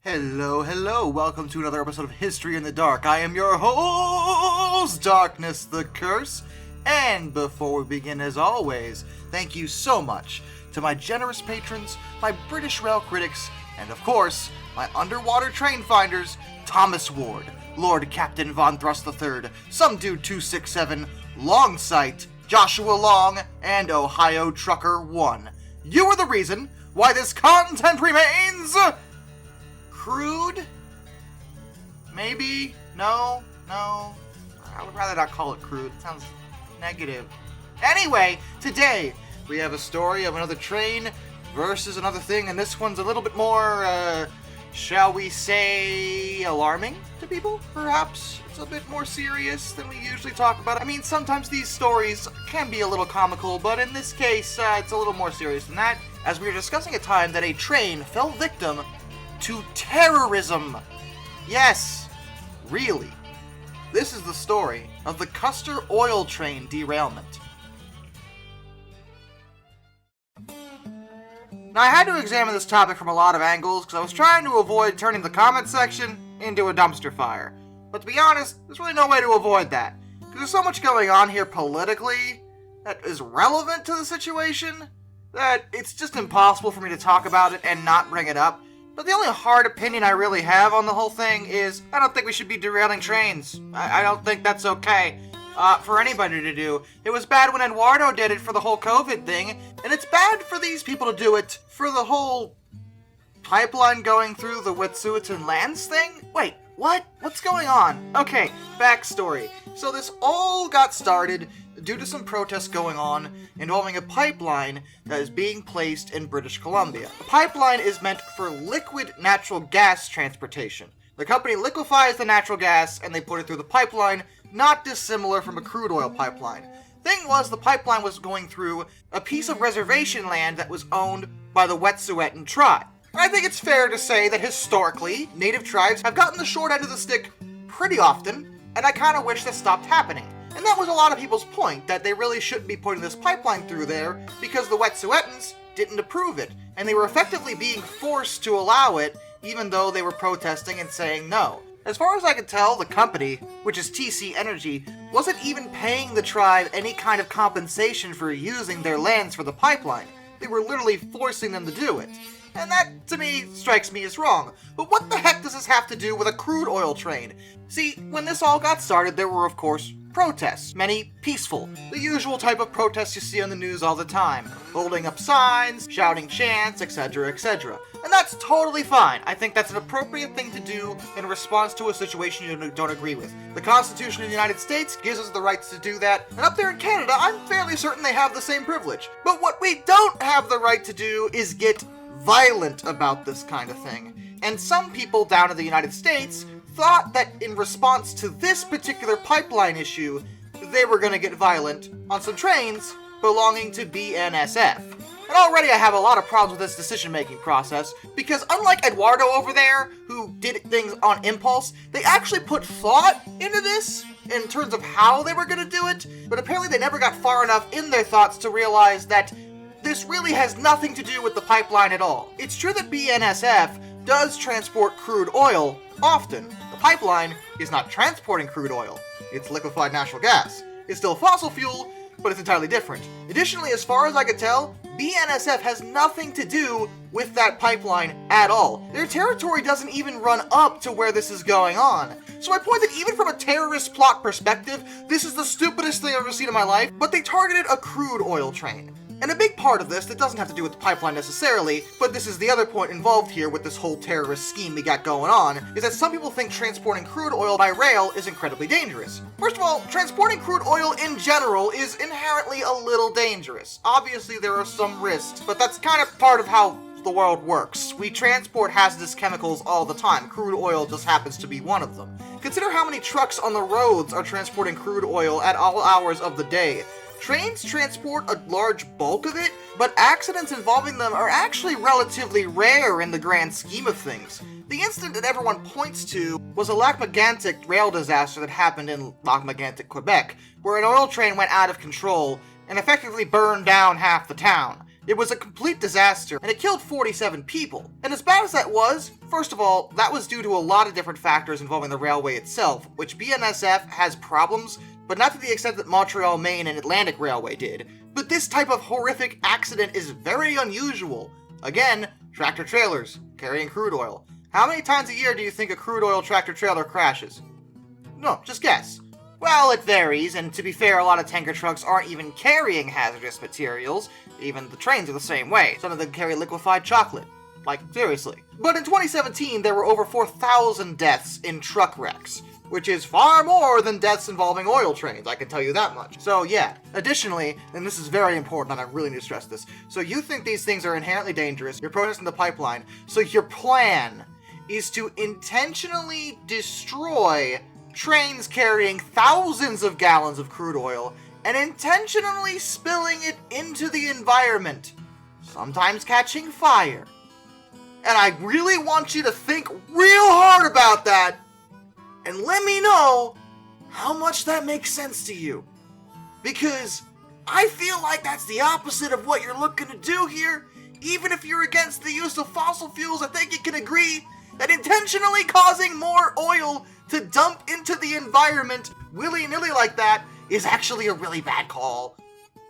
Hello, welcome to another episode of History in the Dark. I am your host, Darkness the Curse, and before we begin, as always, thank you so much to my generous patrons, my British rail critics, and of course, my underwater train finders, Thomas Ward, Lord Captain Von Thrust III, Some Dude 267, Longsight, Joshua Long, and Ohio Trucker 1. You are the reason why this content remains crude? Maybe? No. I would rather not call it crude. It sounds negative. Anyway, today we have a story of another train versus another thing, and this one's a little bit more, shall we say, alarming to people, perhaps? It's a bit more serious than we usually talk about. I mean, sometimes these stories can be a little comical, but in this case, it's a little more serious than that, as we are discussing a time that a train fell victim to terrorism. Yes, really. This is the story of the Custer oil train derailment. Now, I had to examine this topic from a lot of angles because I was trying to avoid turning the comment section into a dumpster fire. But to be honest, there's really no way to avoid that, because there's so much going on here politically that is relevant to the situation that it's just impossible for me to talk about it and not bring it up. But the only hard opinion I really have on the whole thing is I don't think we should be derailing trains. I don't think that's okay for anybody to do. It was bad when Eduardo did it for the whole COVID thing, and it's bad for these people to do it for the whole pipeline going through the Wet'suwet'en lands thing? Wait, what? What's going on? Okay, backstory. So this all got started due to some protests going on involving a pipeline that is being placed in British Columbia. The pipeline is meant for liquid natural gas transportation. The company liquefies the natural gas and they put it through the pipeline, not dissimilar from a crude oil pipeline. Thing was, the pipeline was going through a piece of reservation land that was owned by the Wet'suwet'en tribe. I think it's fair to say that historically, native tribes have gotten the short end of the stick pretty often, and I kind of wish that stopped happening. And that was a lot of people's point, that they really shouldn't be putting this pipeline through there because the Wet'suwet'ens didn't approve it, and they were effectively being forced to allow it even though they were protesting and saying no. As far as I can tell, the company, which is TC Energy, wasn't even paying the tribe any kind of compensation for using their lands for the pipeline. They were literally forcing them to do it. And that, to me, strikes me as wrong. But what the heck does this have to do with a crude oil train? See, when this all got started, there were, of course, protests, many peaceful, the usual type of protests you see on the news all the time, holding up signs, shouting chants, etc., etc. And that's totally fine. I think that's an appropriate thing to do in response to a situation you don't agree with. The Constitution of the United States gives us the rights to do that, and up there in Canada, I'm fairly certain they have the same privilege. But what we don't have the right to do is get violent about this kind of thing. And some people down in the United States thought that in response to this particular pipeline issue, they were going to get violent on some trains belonging to BNSF. And already I have a lot of problems with this decision-making process, because unlike Eduardo over there, who did things on impulse, they actually put thought into this in terms of how they were going to do it, but apparently they never got far enough in their thoughts to realize that this really has nothing to do with the pipeline at all. It's true that BNSF does transport crude oil often. The pipeline is not transporting crude oil. It's liquefied natural gas. It's still fossil fuel, but it's entirely different. Additionally, as far as I could tell, BNSF has nothing to do with that pipeline at all. Their territory doesn't even run up to where this is going on. So I point that even from a terrorist plot perspective, this is the stupidest thing I've ever seen in my life, but they targeted a crude oil train. And a big part of this that doesn't have to do with the pipeline necessarily, but this is the other point involved here with this whole terrorist scheme we got going on, is that some people think transporting crude oil by rail is incredibly dangerous. First of all, transporting crude oil in general is inherently a little dangerous. Obviously there are some risks, but that's kind of part of how the world works. We transport hazardous chemicals all the time. Crude oil just happens to be one of them. Consider how many trucks on the roads are transporting crude oil at all hours of the day. Trains transport a large bulk of it, but accidents involving them are actually relatively rare in the grand scheme of things. The incident that everyone points to was a Lac-Mégantic rail disaster that happened in Lac-Mégantic, Quebec, where an oil train went out of control and effectively burned down half the town. It was a complete disaster, and it killed 47 people. And as bad as that was, first of all, that was due to a lot of different factors involving the railway itself, which BNSF has problems, but not to the extent that Montreal, Maine, and Atlantic Railway did. But this type of horrific accident is very unusual. Again, tractor-trailers, carrying crude oil. How many times a year do you think a crude oil tractor-trailer crashes? No, just guess. Well, it varies, and to be fair, a lot of tanker trucks aren't even carrying hazardous materials. Even the trains are the same way. Some of them carry liquefied chocolate. Like, seriously. But in 2017, there were over 4,000 deaths in truck wrecks, which is far more than deaths involving oil trains, I can tell you that much. So yeah, additionally, and this is very important and I really need to stress this, so you think these things are inherently dangerous, you're protesting the pipeline, so your plan is to intentionally destroy trains carrying thousands of gallons of crude oil and intentionally spilling it into the environment, sometimes catching fire. And I really want you to think real hard about that and let me know how much that makes sense to you. Because I feel like that's the opposite of what you're looking to do here. Even if you're against the use of fossil fuels, I think you can agree that intentionally causing more oil to dump into the environment willy-nilly like that is actually a really bad call.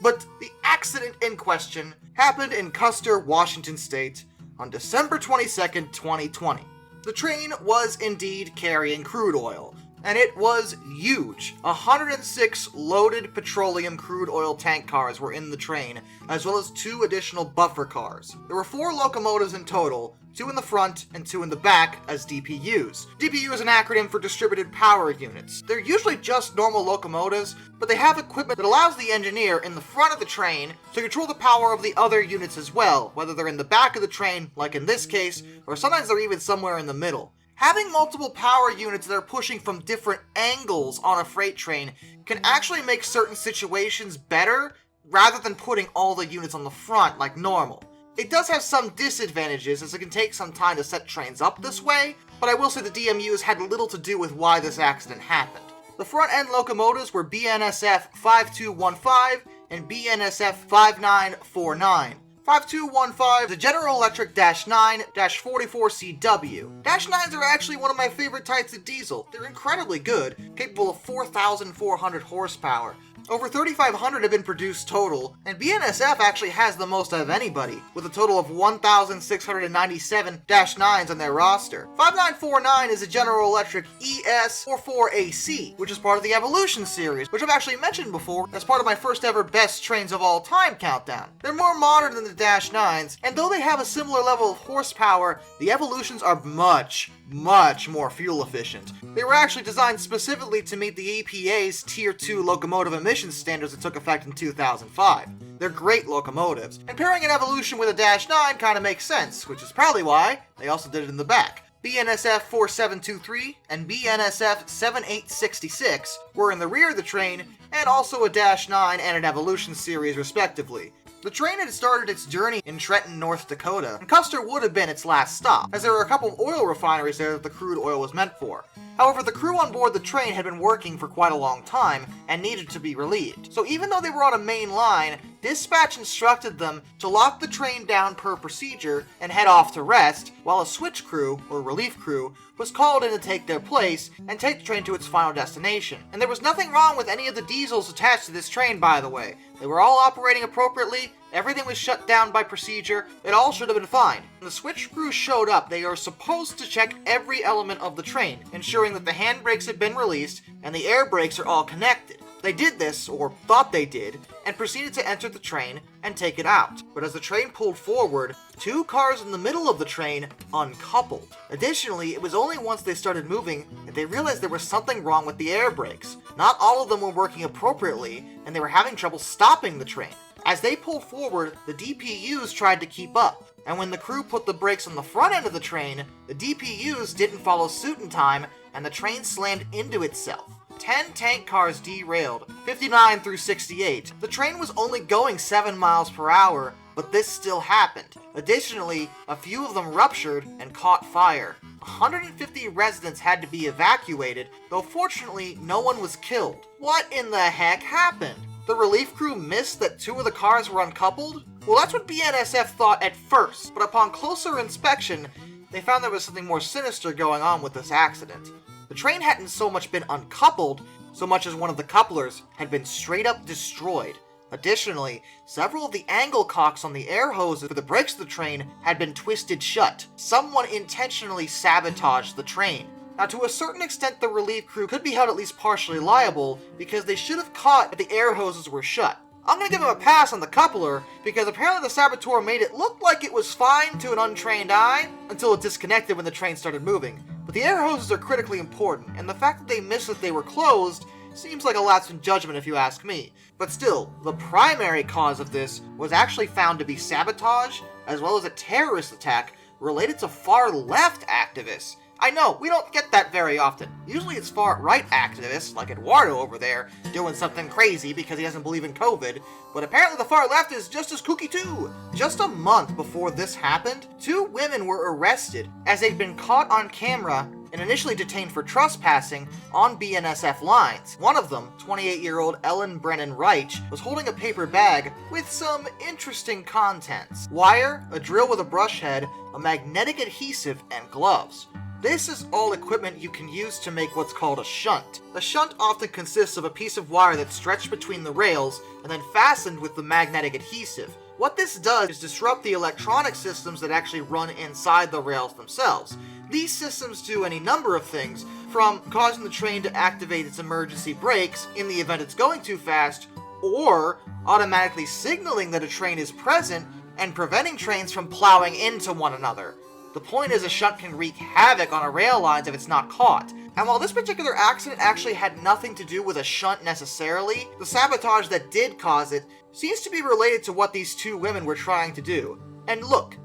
But the accident in question happened in Custer, Washington State on December 22nd, 2020. The train was indeed carrying crude oil, and it was huge. 106 loaded petroleum crude oil tank cars were in the train, as well as 2 additional buffer cars. There were 4 locomotives in total, 2 in the front and 2 in the back as DPUs. DPU is an acronym for Distributed Power Units. They're usually just normal locomotives, but they have equipment that allows the engineer in the front of the train to control the power of the other units as well, whether they're in the back of the train, like in this case, or sometimes they're even somewhere in the middle. Having multiple power units that are pushing from different angles on a freight train can actually make certain situations better, rather than putting all the units on the front like normal. It does have some disadvantages, as it can take some time to set trains up this way, but I will say the DMUs had little to do with why this accident happened. The front-end locomotives were BNSF 5215 and BNSF 5949. 5215 is a General Electric -9-44CW. -9s are actually one of my favorite types of diesel. They're incredibly good, capable of 4,400 horsepower. Over 3,500 have been produced total, and BNSF actually has the most of anybody, with a total of 1,697 -9s on their roster. 5949 is a General Electric ES44AC, which is part of the Evolution series, which I've actually mentioned before as part of my first ever Best Trains of All Time countdown. They're more modern than the -9s, and though they have a similar level of horsepower, the Evolutions are much more fuel efficient. They were actually designed specifically to meet the EPA's Tier 2 locomotive emissions standards that took effect in 2005. They're great locomotives, and pairing an Evolution with a -9 kinda makes sense, which is probably why they also did it in the back. BNSF 4723 and BNSF 7866 were in the rear of the train, and also a -9 and an Evolution series respectively. The train had started its journey in Trenton, North Dakota, and Custer would have been its last stop, as there were a couple of oil refineries there that the crude oil was meant for. However, the crew on board the train had been working for quite a long time and needed to be relieved. So even though they were on a main line, dispatch instructed them to lock the train down per procedure and head off to rest, while a switch crew, or relief crew, was called in to take their place and take the train to its final destination. And there was nothing wrong with any of the diesels attached to this train, by the way. They were all operating appropriately, everything was shut down by procedure, it all should have been fine. When the switch crew showed up, they are supposed to check every element of the train, ensuring that the handbrakes had been released and the air brakes are all connected. They did this, or thought they did, and proceeded to enter the train and take it out. But as the train pulled forward, 2 cars in the middle of the train uncoupled. Additionally, it was only once they started moving that they realized there was something wrong with the air brakes. Not all of them were working appropriately, and they were having trouble stopping the train. As they pulled forward, the DPUs tried to keep up, and when the crew put the brakes on the front end of the train, the DPUs didn't follow suit in time, and the train slammed into itself. 10 tank cars derailed, 59 through 68. The train was only going 7 miles per hour, but this still happened. Additionally, a few of them ruptured and caught fire. 150 residents had to be evacuated, though fortunately no one was killed. What in the heck happened? The relief crew missed that 2 of the cars were uncoupled? Well, that's what BNSF thought at first, but upon closer inspection, they found there was something more sinister going on with this accident. The train hadn't so much been uncoupled, so much as one of the couplers had been straight up destroyed. Additionally, several of the angle cocks on the air hoses for the brakes of the train had been twisted shut. Someone intentionally sabotaged the train. Now, to a certain extent, the relief crew could be held at least partially liable because they should have caught that the air hoses were shut. I'm gonna give him a pass on the coupler because apparently the saboteur made it look like it was fine to an untrained eye until it disconnected when the train started moving. But the air hoses are critically important, and the fact that they missed that they were closed seems like a lapse in judgment if you ask me. But still, the primary cause of this was actually found to be sabotage, as well as a terrorist attack related to far-left activists. I know, we don't get that very often. Usually it's far-right activists, like Eduardo over there, doing something crazy because he doesn't believe in COVID, but apparently the far-left is just as kooky too. Just a month before this happened, 2 women were arrested as they'd been caught on camera and initially detained for trespassing on BNSF lines. One of them, 28-year-old Ellen Brennan Reich, was holding a paper bag with some interesting contents. Wire, a drill with a brush head, a magnetic adhesive, and gloves. This is all equipment you can use to make what's called a shunt. A shunt often consists of a piece of wire that's stretched between the rails and then fastened with the magnetic adhesive. What this does is disrupt the electronic systems that actually run inside the rails themselves. These systems do any number of things, from causing the train to activate its emergency brakes in the event it's going too fast, or automatically signaling that a train is present and preventing trains from plowing into one another. The point is, a shunt can wreak havoc on a rail lines if it's not caught. And while this particular accident actually had nothing to do with a shunt necessarily, the sabotage that did cause it seems to be related to what these 2 women were trying to do. And look,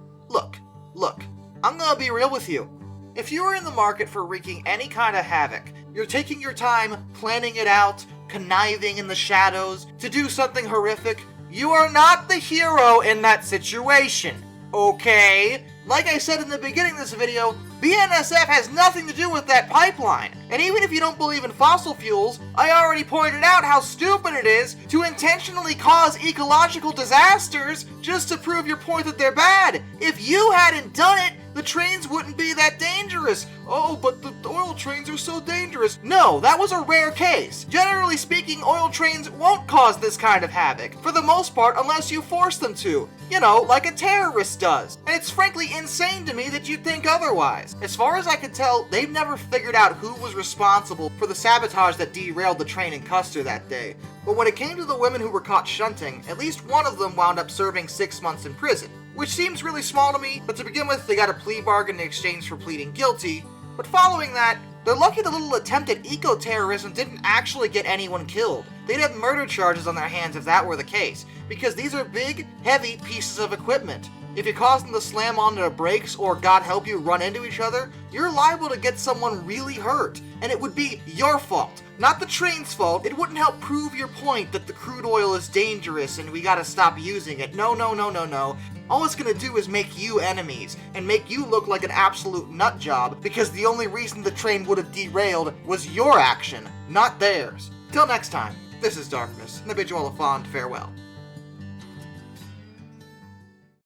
I'm gonna be real with you. If you are in the market for wreaking any kind of havoc, you're taking your time planning it out, conniving in the shadows to do something horrific, you are not the hero in that situation, okay? Like I said in the beginning of this video, BNSF has nothing to do with that pipeline. And even if you don't believe in fossil fuels, I already pointed out how stupid it is to intentionally cause ecological disasters just to prove your point that they're bad. If you hadn't done it, the trains wouldn't be that dangerous. Oh, but the oil trains are so dangerous. No, that was a rare case. Generally speaking, oil trains won't cause this kind of havoc, for the most part, unless you force them to. You know, like a terrorist does. And it's frankly insane to me that you'd think otherwise. As far as I can tell, they've never figured out who was responsible for the sabotage that derailed the train in Custer that day. But when it came to the women who were caught shunting, at least one of them wound up serving 6 months in prison. Which seems really small to me, but to begin with, they got a plea bargain in exchange for pleading guilty. But following that, they're lucky the little attempt at eco-terrorism didn't actually get anyone killed. They'd have murder charges on their hands if that were the case, because these are big, heavy pieces of equipment. If you cause them to slam onto the brakes or, God help you, run into each other, you're liable to get someone really hurt, and it would be your fault. Not the train's fault. It wouldn't help prove your point that the crude oil is dangerous and we gotta stop using it. No. All it's gonna do is make you enemies, and make you look like an absolute nut job, because the only reason the train would have derailed was your action, not theirs. Till next time, this is Darkness, and I bid you all a fond farewell.